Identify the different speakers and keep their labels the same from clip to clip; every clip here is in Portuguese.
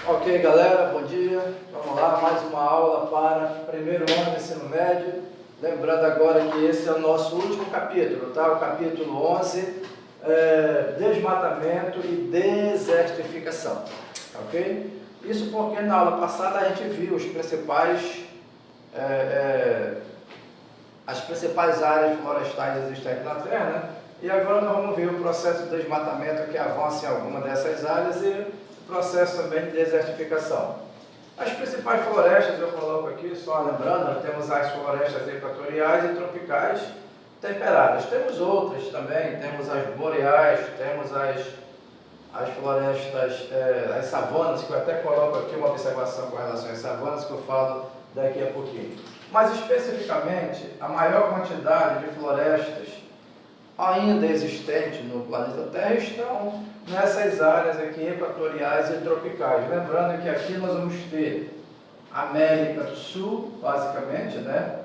Speaker 1: Ok, galera, bom dia. Vamos lá, mais uma aula para primeiro ano do ensino médio. Lembrando agora que esse é o nosso último capítulo, tá? O capítulo 11, desmatamento e desertificação, ok? Isso porque na aula passada a gente viu as principais áreas florestais existentes na Terra, né? E agora nós vamos ver o processo de desmatamento que avança em alguma dessas áreas e o processo também de desertificação. As principais florestas eu coloco aqui, só lembrando, nós temos as florestas equatoriais e tropicais temperadas. Temos outras também, temos as boreais, temos as florestas, as savanas, que eu até coloco aqui uma observação com relação às savanas, que eu falo daqui a pouquinho. Mas especificamente, a maior quantidade de florestas ainda existentes no planeta Terra estão nessas áreas aqui equatoriais e tropicais. Lembrando que aqui nós vamos ter América do Sul, basicamente, né?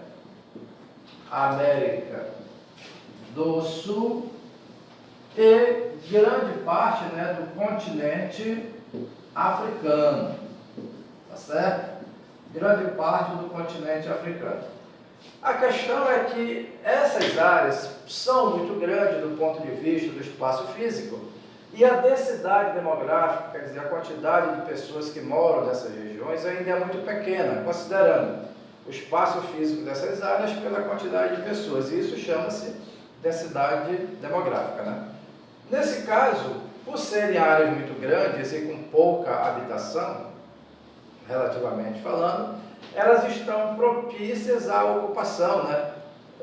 Speaker 1: América do Sul e grande parte, né, do continente africano, tá certo? Grande parte do continente africano. A questão é que essas áreas são muito grandes do ponto de vista do espaço físico e a densidade demográfica, quer dizer, a quantidade de pessoas que moram nessas regiões ainda é muito pequena, considerando o espaço físico dessas áreas pela quantidade de pessoas. E isso chama-se densidade demográfica, né? Nesse caso, por serem áreas muito grandes e com pouca habitação, relativamente falando, elas estão propícias à ocupação, né?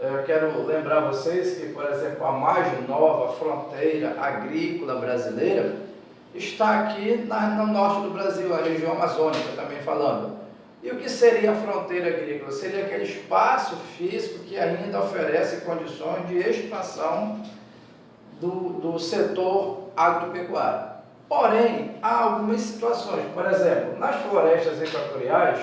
Speaker 1: Eu quero lembrar vocês que, por exemplo, a mais nova fronteira agrícola brasileira está aqui no norte do Brasil, a região amazônica também falando. E o que seria a fronteira agrícola? Seria aquele espaço físico que ainda oferece condições de expansão do setor agropecuário. Porém, há algumas situações, por exemplo, nas florestas equatoriais,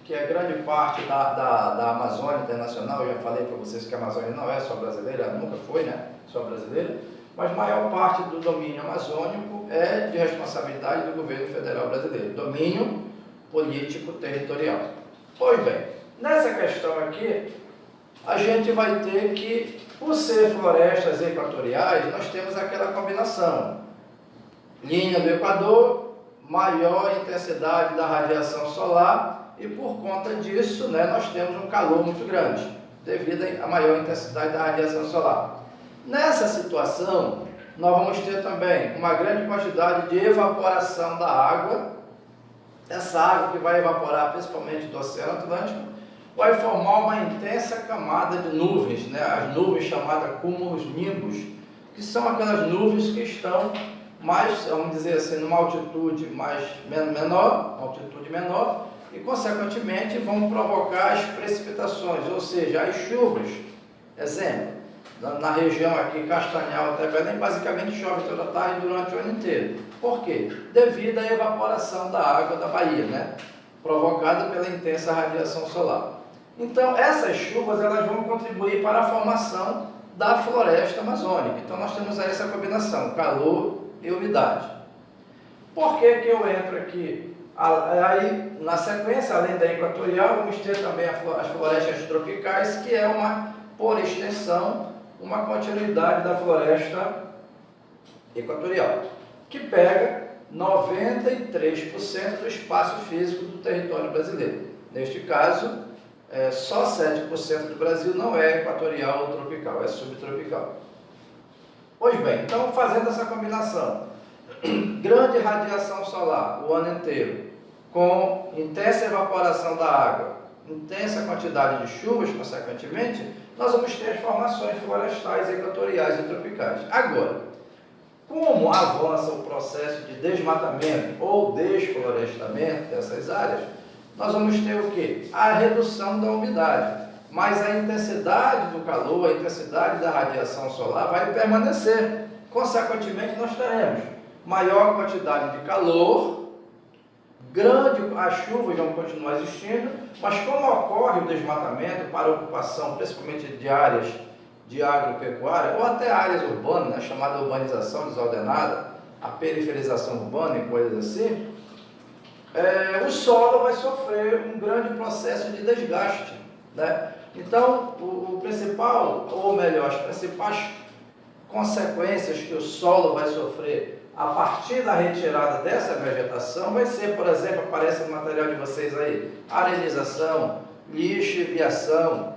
Speaker 1: que é grande parte da Amazônia Internacional, eu já falei para vocês que a Amazônia não é só brasileira, nunca foi, né? Só brasileira, mas a maior parte do domínio amazônico é de responsabilidade do governo federal brasileiro, domínio político territorial. Pois bem, nessa questão aqui, a gente vai ter que, por ser florestas equatoriais, nós temos aquela combinação. Linha do Equador, maior intensidade da radiação solar, e por conta disso, né, nós temos um calor muito grande, devido à maior intensidade da radiação solar. Nessa situação, nós vamos ter também uma grande quantidade de evaporação da água. Essa água que vai evaporar principalmente do Oceano Atlântico, vai formar uma intensa camada de nuvens, né, as nuvens chamadas cumulonimbus, que são aquelas nuvens que estão mais, vamos dizer assim, numa altitude menor, e consequentemente vão provocar as precipitações, ou seja, as chuvas. Exemplo, na região aqui, Castanhal até Belém, basicamente chove toda tarde durante o ano inteiro. Por quê? Devido à evaporação da água da Bahia, né? Provocada pela intensa radiação solar. Então, essas chuvas elas vão contribuir para a formação da floresta amazônica. Então, nós temos aí essa combinação, calor e umidade. Por que que eu entro aqui? Aí, na sequência, além da equatorial, vamos ter também as florestas tropicais, que é por extensão, uma continuidade da floresta equatorial, que pega 93% do espaço físico do território brasileiro. Neste caso, só 7% do Brasil não é equatorial ou tropical, é subtropical. Pois bem, então fazendo essa combinação, grande radiação solar o ano inteiro, com intensa evaporação da água, intensa quantidade de chuvas, consequentemente, nós vamos ter as formações florestais equatoriais e tropicais. Agora, como avança o processo de desmatamento ou desflorestamento dessas áreas, nós vamos ter o quê? A redução da umidade, mas a intensidade do calor, a intensidade da radiação solar vai permanecer. Consequentemente, nós teremos maior quantidade de calor, as chuvas vão continuar existindo, mas como ocorre o desmatamento para ocupação, principalmente de áreas de agropecuária, ou até áreas urbanas, né, chamada urbanização desordenada, a periferização urbana e coisas assim, o solo vai sofrer um grande processo de desgaste, né? Então, o principal, ou melhor, as principais consequências que o solo vai sofrer a partir da retirada dessa vegetação vai ser, por exemplo, aparece no material de vocês aí, arenização, lixiviação,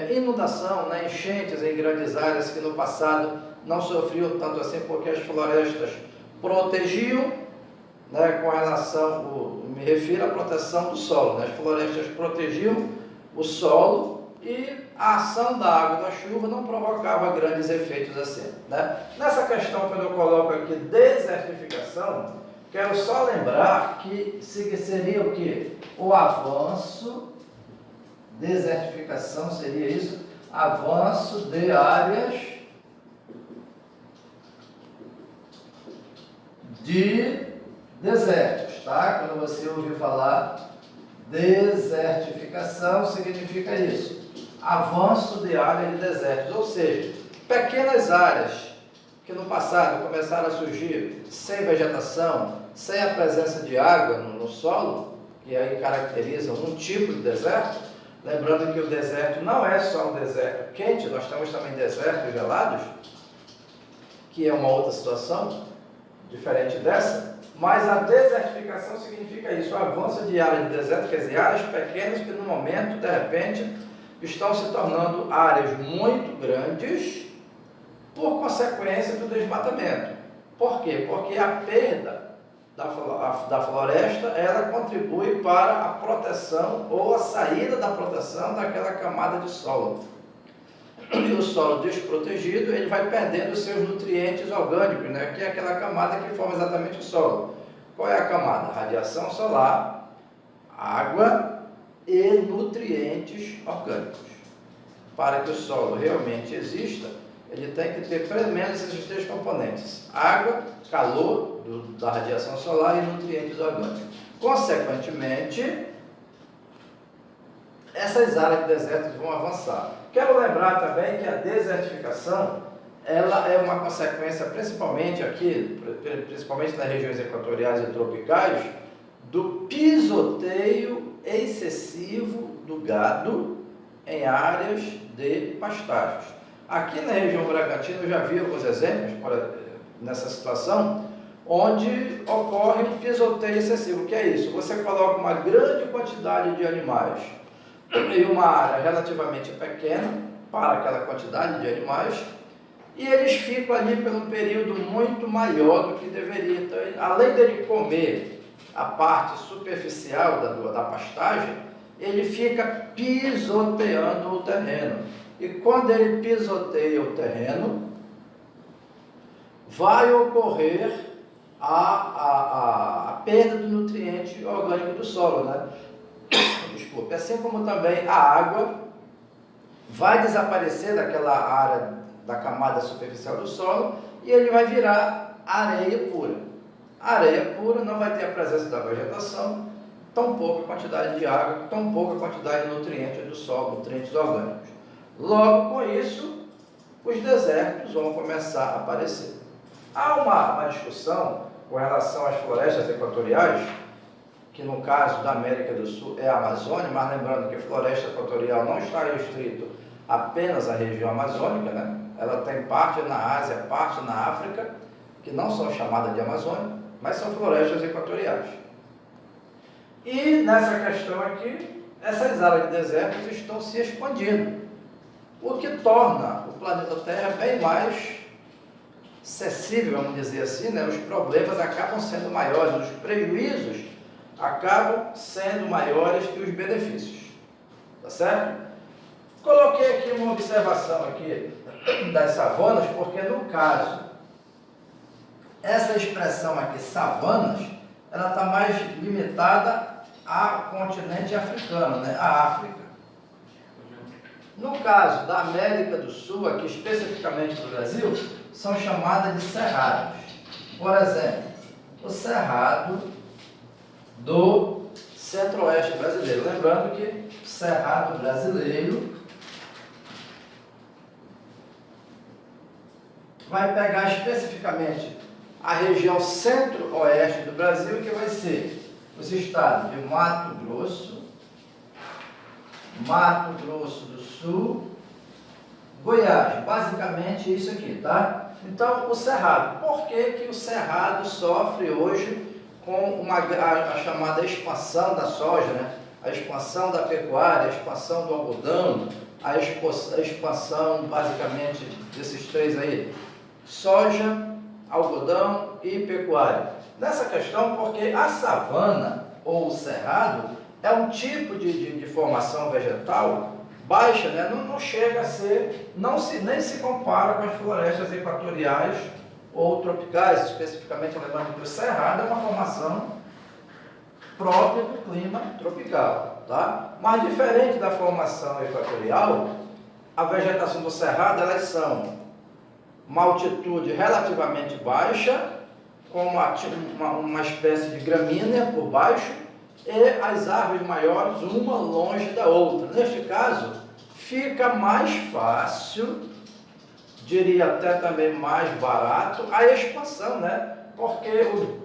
Speaker 1: inundação, né? Enchentes em grandes áreas que no passado não sofriam tanto assim porque as florestas protegiam, né, com relação, me refiro à proteção do solo, né? As florestas protegiam o solo e a ação da água da chuva não provocava grandes efeitos assim, né? Nessa questão, quando eu coloco aqui desertificação, quero só lembrar que seria o que? O avanço, desertificação seria isso, avanço de áreas de desertos, tá? Quando você ouvir falar desertificação, significa isso, avanço de área de desertos, ou seja, pequenas áreas que no passado começaram a surgir sem vegetação, sem a presença de água no solo, que aí caracteriza um tipo de deserto. Lembrando que o deserto não é só um deserto quente, nós temos também desertos gelados, que é uma outra situação diferente dessa. Mas a desertificação significa isso, o avanço de áreas de deserto, quer dizer, áreas pequenas que no momento, de repente, estão se tornando áreas muito grandes por consequência do desmatamento. Por quê? Porque a perda da floresta, ela contribui para a proteção ou a saída da proteção daquela camada de solo. E o solo desprotegido, ele vai perdendo seus nutrientes orgânicos, né? Que é aquela camada que forma exatamente o solo. Qual é a camada? Radiação solar, água e nutrientes orgânicos. Para que o solo realmente exista, ele tem que ter pelo menos esses três componentes: água, calor da radiação solar e nutrientes orgânicos. Consequentemente, essas áreas de deserto vão avançar. Quero lembrar também que a desertificação, ela é uma consequência, principalmente aqui, principalmente nas regiões equatoriais e tropicais, do pisoteio excessivo do gado em áreas de pastagens. Aqui na região Bragantina eu já vi alguns exemplos nessa situação, onde ocorre um pisoteio excessivo. O que é isso? Você coloca uma grande quantidade de animais em uma área relativamente pequena para aquela quantidade de animais, e eles ficam ali por um período muito maior do que deveria. Então, além dele comer a parte superficial da pastagem, ele fica pisoteando o terreno. E quando ele pisoteia o terreno, vai ocorrer a perda do nutriente orgânico do solo, né? Desculpe. Assim como também a água vai desaparecer daquela área da camada superficial do solo e ele vai virar areia pura. A areia pura não vai ter a presença da vegetação, tão pouca quantidade de água, tão pouca quantidade de nutrientes do solo, nutrientes orgânicos. Logo, com isso, os desertos vão começar a aparecer. Há uma discussão com relação às florestas equatoriais, que no caso da América do Sul é a Amazônia, mas lembrando que a floresta equatorial não está restrito apenas à região amazônica, né? Ela tem parte na Ásia, parte na África, que não são chamadas de Amazônia, mas são florestas equatoriais. E nessa questão aqui, essas áreas de desertos estão se expandindo, o que torna o planeta Terra bem mais acessível, vamos dizer assim, né? Os problemas acabam sendo maiores, os prejuízos acabam sendo maiores que os benefícios, tá certo? Coloquei aqui uma observação aqui das savanas, porque no caso, essa expressão aqui, savanas, ela está mais limitada ao continente africano, né? A África. No caso da América do Sul, aqui especificamente do Brasil, são chamadas de cerrados. Por exemplo, o cerrado do centro-oeste brasileiro. Lembrando que o cerrado brasileiro vai pegar especificamente a região centro-oeste do Brasil, que vai ser os estados de Mato Grosso, Mato Grosso do Sul, Goiás, basicamente isso aqui, tá? Então, o Cerrado. Por que que o Cerrado sofre hoje com a chamada expansão da soja, né? A expansão da pecuária, a expansão do algodão, a expansão, basicamente, desses três aí, soja, algodão e pecuária. Nessa questão, porque a savana, ou o cerrado, é um tipo de formação vegetal baixa, né? Não chega a ser, nem se compara com as florestas equatoriais ou tropicais, especificamente lembrando que o cerrado é uma formação própria do clima tropical, tá? Mas diferente da formação equatorial, a vegetação do cerrado, elas são uma altitude relativamente baixa, com uma espécie de gramínea por baixo, e as árvores maiores, uma longe da outra. Neste caso, fica mais fácil, diria até também mais barato, a expansão, né? Porque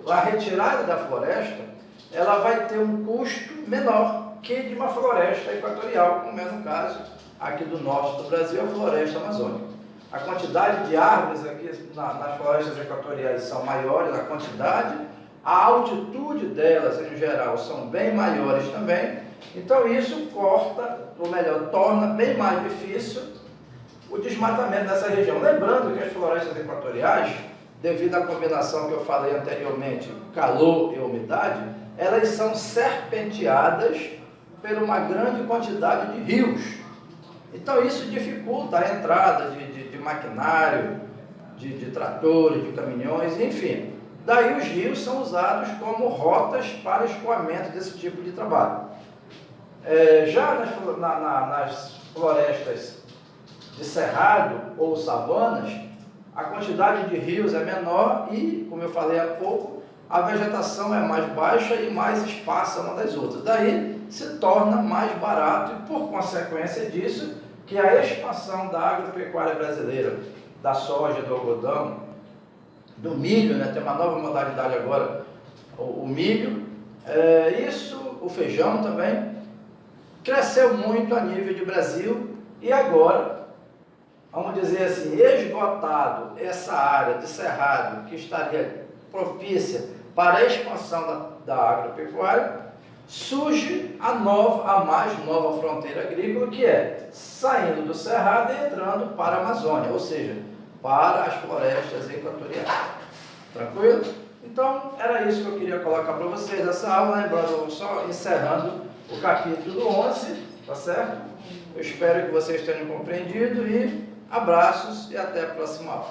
Speaker 1: a retirada da floresta, ela vai ter um custo menor que de uma floresta equatorial, como é no caso aqui do norte do Brasil, a floresta amazônica. A quantidade de árvores aqui nas florestas equatoriais são maiores, a quantidade, a altitude delas, em geral, são bem maiores também. Então, isso torna bem mais difícil o desmatamento dessa região. Lembrando que as florestas equatoriais, devido à combinação que eu falei anteriormente, calor e umidade, elas são serpenteadas por uma grande quantidade de rios. Então, isso dificulta a entrada de maquinário, de tratores, de caminhões, enfim. Daí os rios são usados como rotas para escoamento desse tipo de trabalho. Já nas florestas de cerrado ou savanas, a quantidade de rios é menor e, como eu falei há pouco, a vegetação é mais baixa e mais esparsa uma das outras. Daí se torna mais barato e, por consequência disso, que a expansão da agropecuária brasileira, da soja, do algodão, do milho, né? Tem uma nova modalidade agora, o milho, o feijão também, cresceu muito a nível de Brasil e agora, vamos dizer assim, esgotado essa área de cerrado que estaria propícia para a expansão da agropecuária, surge a mais nova fronteira agrícola, que é saindo do cerrado e entrando para a Amazônia, ou seja, para as florestas equatoriais. Tranquilo? Então, era isso que eu queria colocar para vocês nessa aula, lembrando, só encerrando o capítulo 11, tá certo? Eu espero que vocês tenham compreendido e abraços e até a próxima aula.